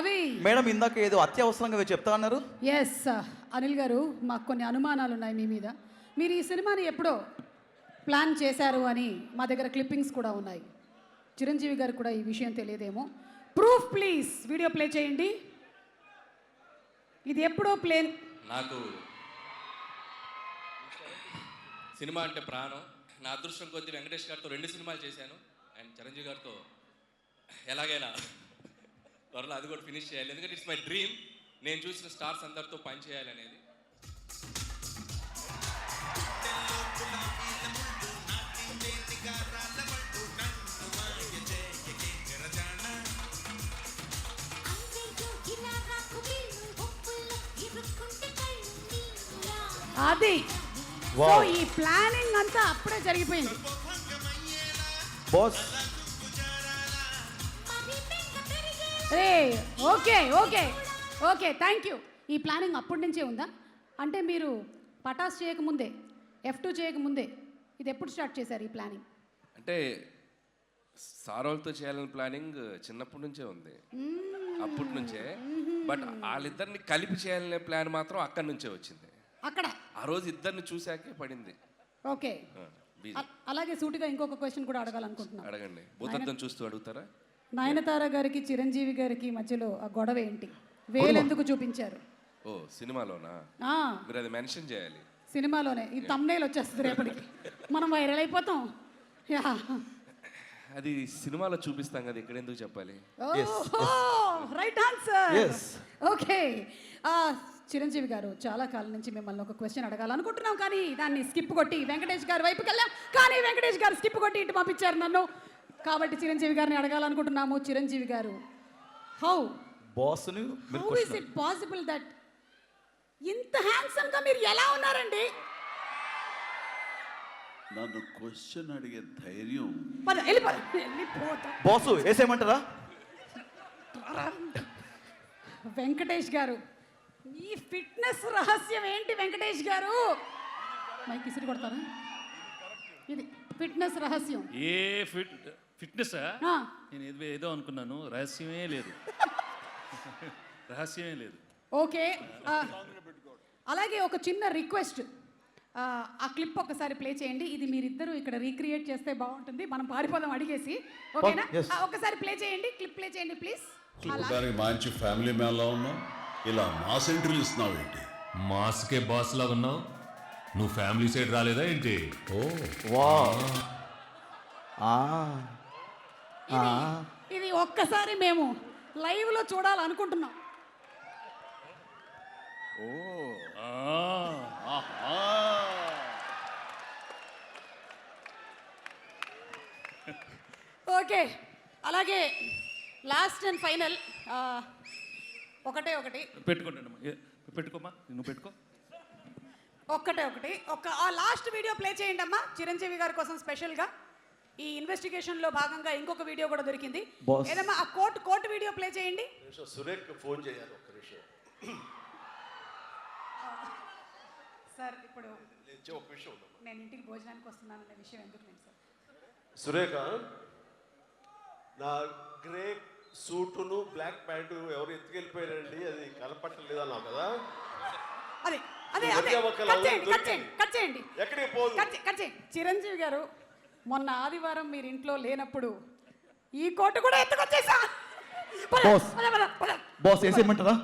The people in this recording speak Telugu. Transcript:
రవి మేడం ఇందాక ఏదో అత్యవసరంగా చెప్తా అన్నారు. ఎస్ అనిల్ గారు, మాకు కొన్ని అనుమానాలు ఉన్నాయి మీ మీద. మీరు ఈ సినిమాని ఎప్పుడో ప్లాన్ చేశారు అని మా దగ్గర క్లిప్పింగ్స్ కూడా ఉన్నాయి. చిరంజీవి గారు కూడా ఈ విషయం తెలియదేమో. ప్రూఫ్ ప్లీజ్, వీడియో ప్లే చేయండి. ఇది ఎప్పుడో ప్లేన్. నాకు సినిమా అంటే ప్రాణం. నా అదృష్టం కొద్దీ వెంకటేష్ గారితో 2 సినిమాలు చేశాను. అండ్ చిరంజీవి గారితో ఎలాగైనా త్వరలో అది కూడా ఫినిష్ చేయాలి. ఎందుకంటే ఇట్స్ మై డ్రీమ్. నేను చూసిన స్టార్స్ అందరితో పని చేయాలనేది. అది సో ఈ ప్లానింగ్ అంతా అప్పుడే జరిగిపోయింది. Boss okay okay okay, thank you. ఈ ప్లానింగ్ అప్పటి నుంచే ఉందా? అంటే మీరు పటాస్ చేయకముందే, F2 చేయకముందే ఇది ఎప్పుడు స్టార్ట్ చేశారు ఈ ప్లానింగ్? అంటే సారోల్తో చేయాలని ప్లానింగ్ చిన్నప్పటి నుంచే ఉంది, అప్పటి నుంచే. బట్ వాళ్ళిద్దరిని కలిపి చేయాలనే ప్లాన్ మాత్రం అక్కడి నుంచే వచ్చింది. అక్కడ ఆ రోజు ఇద్దరిని చూశాకే పడింది. ఓకే, అలాగే సూటిగా ఇంకొక క్వశ్చన్ కూడా అడగాలనుకుంటున్నాను. అడగండి. భూతద్దం చూస్తూ అడుగుతారా? నయనతార గారికి చిరంజీవి గారికి మధ్యలో ఆ గొడవ ఏంటి? వేలెందుకు చూపించారు? ఓ సినిమాలోనా? మీరు అది మెన్షన్ చేయాలి. సినిమాలోనే ఈ థంబ్నెయిల్ వచ్చేస్తుంది రేపటికి, మనం వైరల్ అయిపోతాం. యా, అది సినిమాలో చూపిస్తాం కదా, ఇక్కడ ఎందుకు చెప్పాలి? Right answer. ఓకే, చిరంజీవి గారు, చాలా కాలం నుంచి మిమ్మల్ని ఒక క్వశ్చన్ అడగాలనుకుంటున్నాం, కానీ దాన్ని స్కిప్ కొట్టి వెంకటేష్ గారి వైపుకి వెళ్ళాం. కానీ వెంకటేష్ గారు స్కిప్ కొట్టి ఇటు పంపించారు నన్ను. కాబట్టి చిరంజీవి గారిని అడగాలనుకుంటున్నాము. చిరంజీవి గారు, how is it possible that ఇంత హ్యాండ్సమ్ గా మీరు ఎలా ఉన్నారండి? నన్ను క్వశ్చన్ అడిగే ధైర్యం బాసు వేసేయమంటారా? వెంకటేష్ గారు, ఈ ఫిట్నెస్ రహస్యం ఏంటి వెంకటేష్ గారు? మైక్ ఇసిరి కొడతారా? ఇది ఫిట్నెస్ రహస్యం. ఏ ఫిట్నెస్ నేను ఏదో అనుకున్నాను. రహస్యమే లేదు, రహస్యమే లేదు. ఓకే, అలాగే ఒక చిన్న రిక్వెస్ట్, ఆ క్లిప్ ఒకసారి ప్లే చేయండి. ఇది మీరిద్దరూ ఇక్కడ రీక్రియేట్ చేస్తే బాగుంటుంది, మనం పారిపోదాం అడిగేసి. ఓకేనా? ఒకసారి ప్లే చేయండి, క్లిప్ ప్లే చేయండి ప్లీజ్. మంచి ఫ్యామిలీ మ్యాన్ లా ఉన్నావు, ఇలా మాస్ ఎంట్రీలు ఇస్తున్నావు ఏంటి? మాస్కే బాస్ లా ఉన్నావు, నువ్వు ఫ్యామిలీ సైడ్ రాలేదా ఏంటి? ఓ వా, ఇది ఒక్కసారి మేము లైవ్ లో చూడాలనుకుంటున్నాం. ఓ ఓకే, అలాగే లాస్ట్ అండ్ ఫైనల్ ఒకటి పెట్టుకోమా, నువ్వు పెట్టుకో. ఒకటి ఆ లాస్ట్ వీడియో ప్లే చేయండి అమ్మా, చిరంజీవి గారి కోసం స్పెషల్గా. ఈ ఇన్వెస్టిగేషన్ లో భాగంగా ఇంకొక వీడియో కూడా దొరికింది. ఏదమ్మా ఆ కోర్టు వీడియో ప్లే చేయండి. సురేఖ్ ఫోన్ చేయాలి ఒక్క నిమిషం. సార్, ఇప్పుడు నేను ఇంటికి భోజనానికి వస్తున్నానన్న విషయం ఎందుకు లేదు సార్? సురేఖ, నా గ్రే సూటును బ్లాక్ ప్యాంటు ఎవరు ఎత్తుకెళ్ళిపోయారండి, అది కనపట్టలేదు అన్నావు కదా? అదే కట్ చేయండి. ఎక్కడికి పోదు. చిరంజీవి గారు, మొన్న ఆదివారం మీరు ఇంట్లో లేనప్పుడు ఈ కోటు కూడా ఎత్తుకొచ్చేసా. బాస్ వేసేయమంటారా?